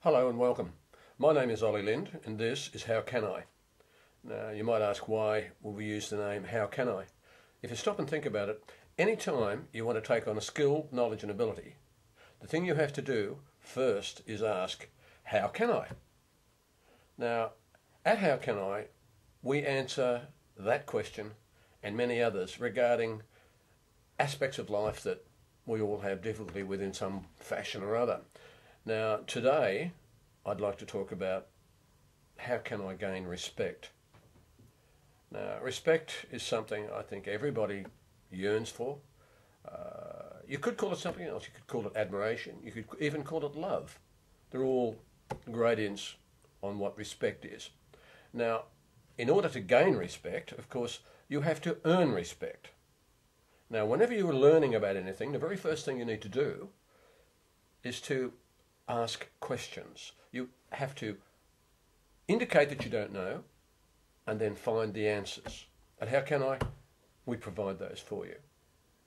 Hello and welcome. My name is Ollie Lind and this is How Can I? Now you might ask, why will we use the name How Can I? If you stop and think about it, any time you want to take on a skill, knowledge and ability, the thing you have to do first is ask, how can I? Now at How Can I, we answer that question and many others regarding aspects of life that we all have difficulty with in some fashion or other. Now today I'd like to talk about how can I gain respect. Now respect is something I think everybody yearns for. You could call it something else. You could call it admiration. You could even call it love. They're all gradients on what respect is. Now in order to gain respect, of course, you have to earn respect. Now whenever you are learning about anything, the very first thing you need to do is to ask questions. You have to indicate that you don't know and then find the answers. And how can I? We provide those for you.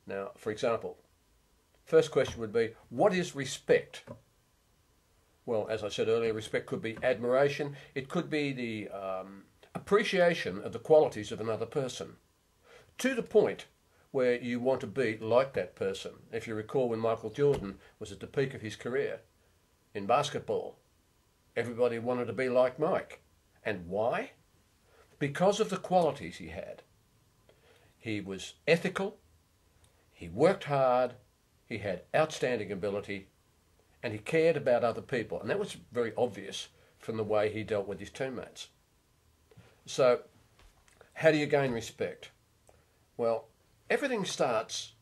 Now, for example, first question would be, what is respect? Well, as I said earlier, respect could be admiration. It could be the appreciation of the qualities of another person to the point where you want to be like that person. If you recall, when Michael Jordan was at the peak of his career in basketball, everybody wanted to be like Mike. And why? Because of the qualities he had. He was ethical, he worked hard, he had outstanding ability, and he cared about other people. And that was very obvious from the way he dealt with his teammates. So, how do you gain respect? Well, everything starts,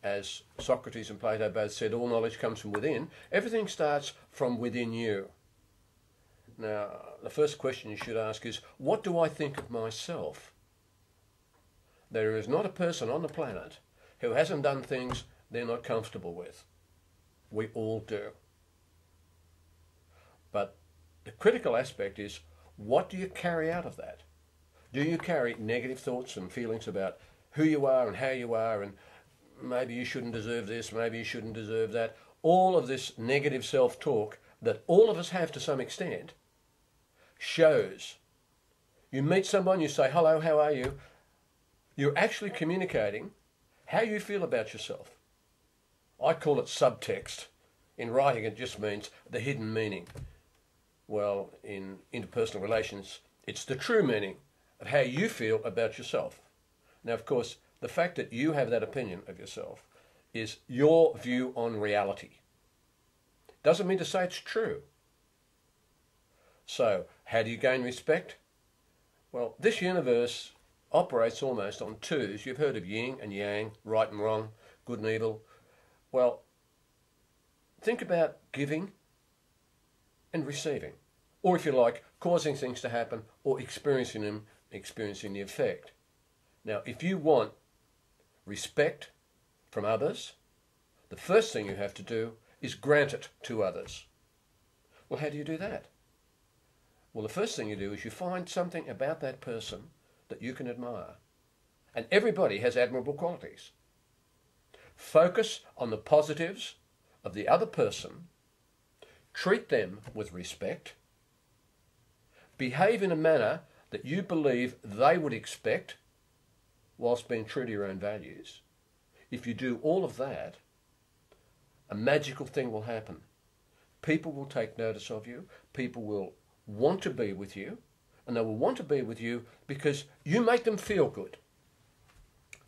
as Socrates and Plato both said, all knowledge comes from within. Everything starts from within you. Now, the first question you should ask is, what do I think of myself? There is not a person on the planet who hasn't done things they're not comfortable with. We all do. But the critical aspect is, what do you carry out of that? Do you carry negative thoughts and feelings about who you are and how you are, and maybe you shouldn't deserve this, maybe you shouldn't deserve that? All of this negative self-talk that all of us have to some extent shows. You meet someone, you say, hello, how are you? You're actually communicating how you feel about yourself. I call it subtext. In writing, it just means the hidden meaning. Well, in interpersonal relations, it's the true meaning of how you feel about yourself. Now, of course, the fact that you have that opinion of yourself is your view on reality. Doesn't mean to say it's true. So, how do you gain respect? Well, this universe operates almost on twos. You've heard of yin and yang, right and wrong, good and evil. Well, think about giving and receiving. Or if you like, causing things to happen or experiencing them, experiencing the effect. Now, if you want respect from others, the first thing you have to do is grant it to others. Well, how do you do that? Well, the first thing you do is you find something about that person that you can admire. And everybody has admirable qualities. Focus on the positives of the other person. Treat them with respect. Behave in a manner that you believe they would expect, whilst being true to your own values. If you do all of that, a magical thing will happen. People will take notice of you. People will want to be with you. And they will want to be with you because you make them feel good.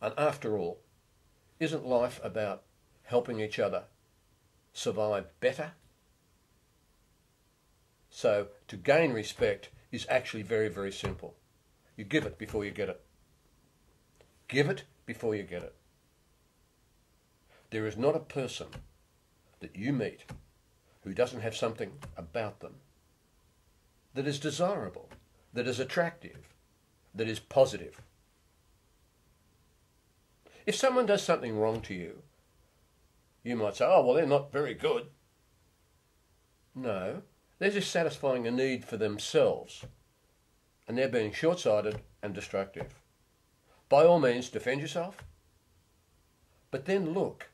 And after all, isn't life about helping each other survive better? So to gain respect is actually very, very simple. You give it before you get it. Give it before you get it. There is not a person that you meet who doesn't have something about them that is desirable, that is attractive, that is positive. If someone does something wrong to you, you might say, oh, well, they're not very good. No, they're just satisfying a need for themselves, and they're being short-sighted and destructive. By all means, defend yourself, but then look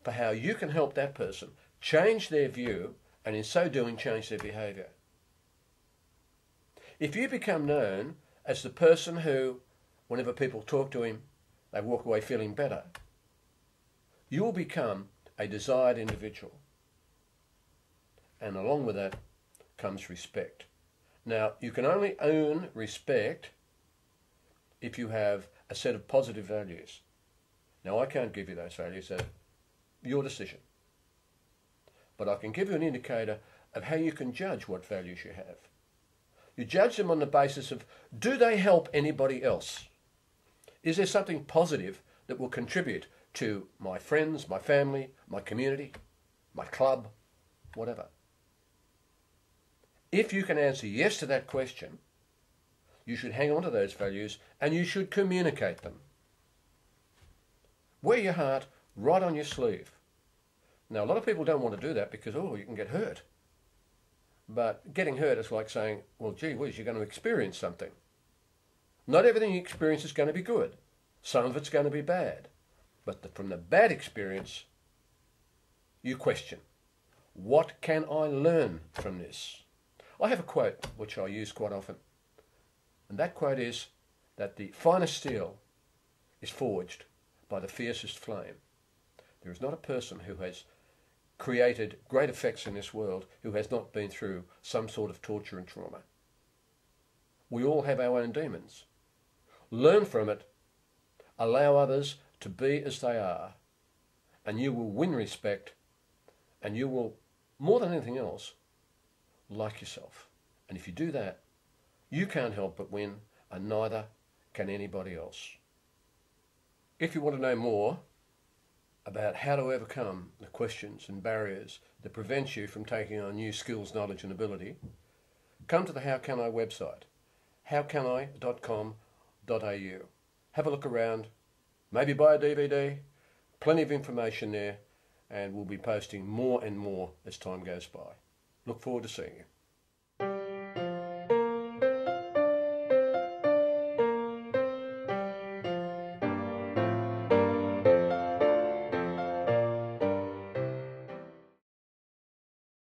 for how you can help that person change their view and in so doing change their behaviour. If you become known as the person who, whenever people talk to him, they walk away feeling better, you will become a desired individual. And along with that comes respect. Now, you can only earn respect if you have a set of positive values. Now, I can't give you those values, they're your decision. But I can give you an indicator of how you can judge what values you have. You judge them on the basis of, do they help anybody else? Is there something positive that will contribute to my friends, my family, my community, my club, whatever? If you can answer yes to that question, you should hang on to those values and you should communicate them. Wear your heart right on your sleeve. Now, a lot of people don't want to do that because, you can get hurt. But getting hurt is like saying, well, gee whiz, you're going to experience something. Not everything you experience is going to be good. Some of it's going to be bad. But from the bad experience, you question, what can I learn from this? I have a quote which I use quite often. And that quote is that the finest steel is forged by the fiercest flame. There is not a person who has created great effects in this world who has not been through some sort of torture and trauma. We all have our own demons. Learn from it, allow others to be as they are, and you will win respect, and you will, more than anything else, like yourself. And if you do that, you can't help but win, and neither can anybody else. If you want to know more about how to overcome the questions and barriers that prevent you from taking on new skills, knowledge and ability, come to the How Can I website, howcani.com.au. Have a look around, maybe buy a DVD, plenty of information there, and we'll be posting more and more as time goes by. Look forward to seeing you.